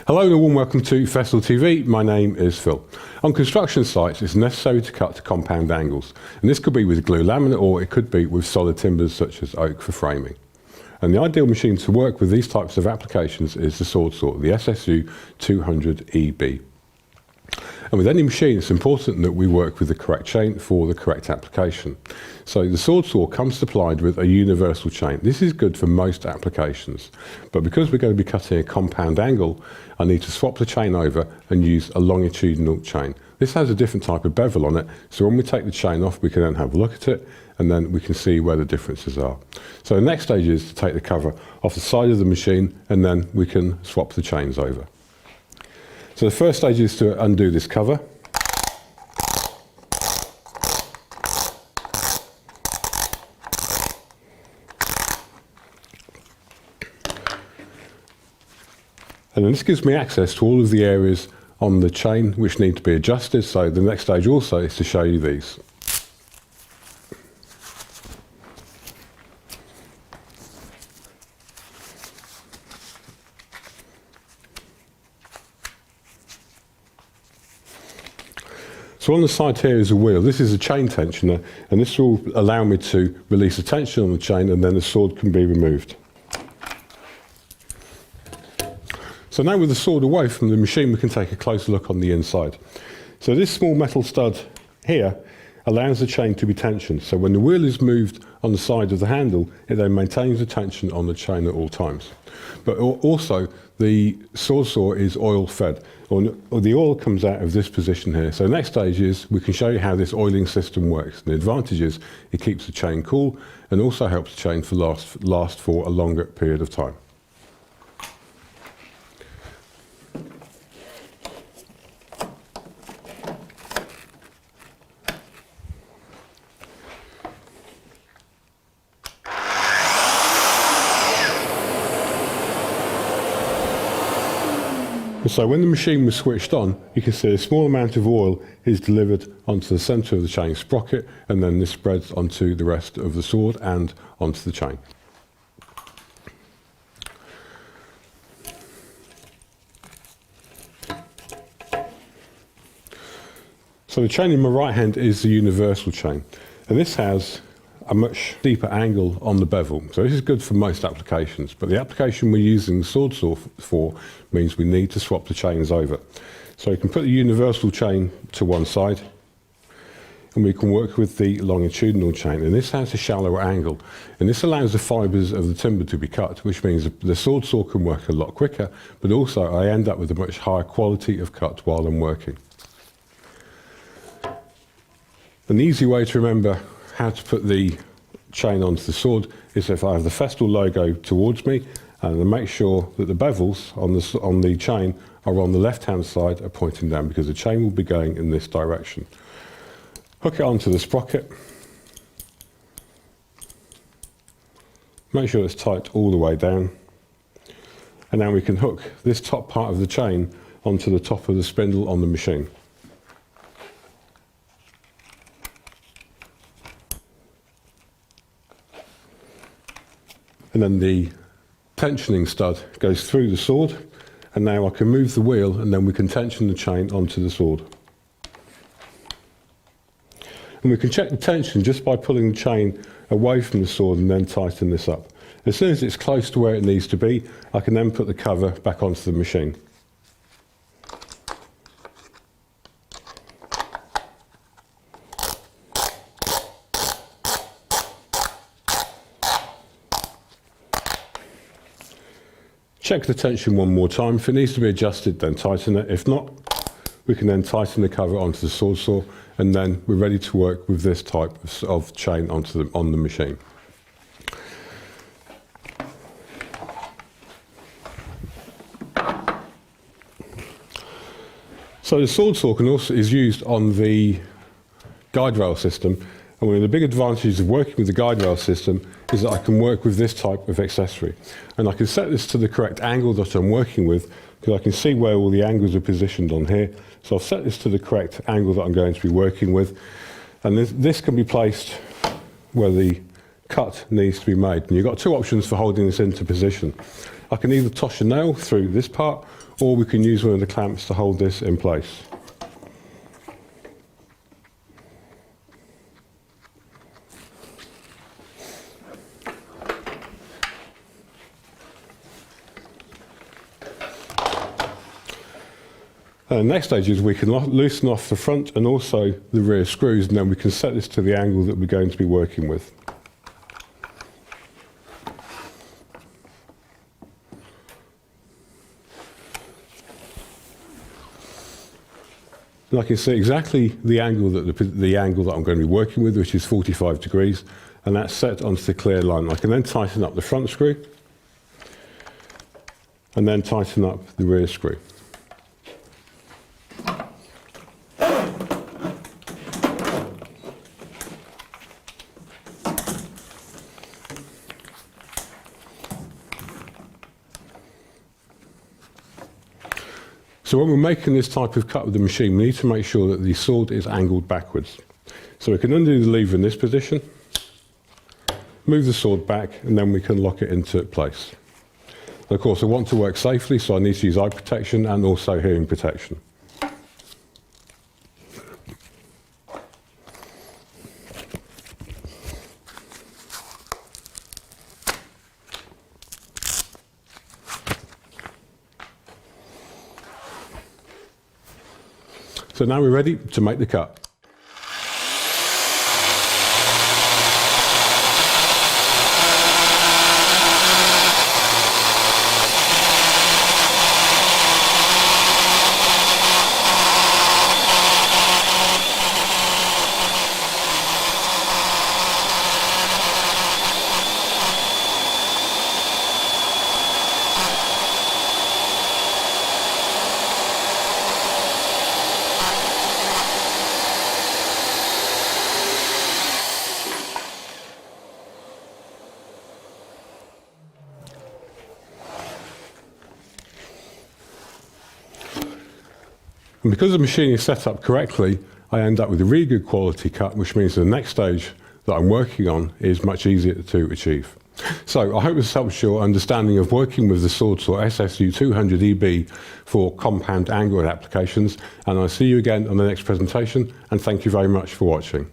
Hello and a warm welcome to Festool TV. My name is Phil. On construction sites, it's necessary to cut to compound angles, and this could be with glue laminate or it could be with solid timbers such as oak for framing. And the ideal machine to work with these types of applications is the sword saw, the SSU200 EB. And with any machine, it's important that we work with the correct chain for the correct application. So the sword saw comes supplied with a universal chain. This is good for most applications, but because we're going to be cutting a compound angle, I need to swap the chain over and use a longitudinal chain. This has a different type of bevel on it, so when we take the chain off, we can then have a look at it, and then we can see where the differences are. So the next stage is to take the cover off the side of the machine, and then we can swap the chains over. So the first stage is to undo this cover. And then this gives me access to all of the areas on the chain which need to be adjusted. So the next stage also is to show you these. So on the side here is a wheel. This is a chain tensioner, and this will allow me to release the tension on the chain, and then the sword can be removed. So now with the sword away from the machine, we can take a closer look on the inside. So this small metal stud here allows the chain to be tensioned. So when the wheel is moved on the side of the handle, it then maintains the tension on the chain at all times. But also, the sword saw is oil fed, or the oil comes out of this position here. So the next stage is we can show you how this oiling system works. And the advantage is it keeps the chain cool and also helps the chain to last for a longer period of time. So when the machine was switched on, you can see a small amount of oil is delivered onto the centre of the chain sprocket, and then this spreads onto the rest of the sword and onto the chain. So the chain in my right hand is the universal chain, and this has a much deeper angle on the bevel. So this is good for most applications, but the application we're using the sword saw for means we need to swap the chains over. So you can put the universal chain to one side, and we can work with the longitudinal chain, and this has a shallower angle, and this allows the fibres of the timber to be cut, which means the sword saw can work a lot quicker, but also I end up with a much higher quality of cut while I'm working. An easy way to remember how to put the chain onto the sword is if I have the Festool logo towards me, and I make sure that the bevels on the chain are on the left hand side are pointing down, because the chain will be going in this direction. Hook it onto the sprocket, make sure it's tight all the way down, and now we can hook this top part of the chain onto the top of the spindle on the machine. And then the tensioning stud goes through the sword, and now I can move the wheel, and then we can tension the chain onto the sword. And we can check the tension just by pulling the chain away from the sword and then tighten this up. As soon as it's close to where it needs to be, I can then put the cover back onto the machine. Check the tension one more time. If it needs to be adjusted, then tighten it. If not, we can then tighten the cover onto the sword saw, and then we're ready to work with this type of chain on the machine. So the sword saw is used on the guide rail system, and one of the big advantages of working with the guide rail system is that I can work with this type of accessory. And I can set this to the correct angle that I'm working with, because I can see where all the angles are positioned on here. So I've set this to the correct angle that I'm going to be working with. And this can be placed where the cut needs to be made. And you've got two options for holding this into position. I can either toss a nail through this part, or we can use one of the clamps to hold this in place. The next stage is we can loosen off the front and also the rear screws, and then we can set this to the angle that we're going to be working with. And I can see exactly the angle that I'm going to be working with, which is 45 degrees, and that's set onto the clear line. I can then tighten up the front screw and then tighten up the rear screw. So when we're making this type of cut with the machine, we need to make sure that the sword is angled backwards. So we can undo the lever in this position, move the sword back, and then we can lock it into place. And of course, I want to work safely, so I need to use eye protection and also hearing protection. So now we're ready to make the cut. And because the machine is set up correctly, I end up with a really good quality cut, which means the next stage that I'm working on is much easier to achieve. So I hope this helps your understanding of working with the sword saw SSU200 EB for compound angled applications, and I'll see you again on the next presentation, and thank you very much for watching.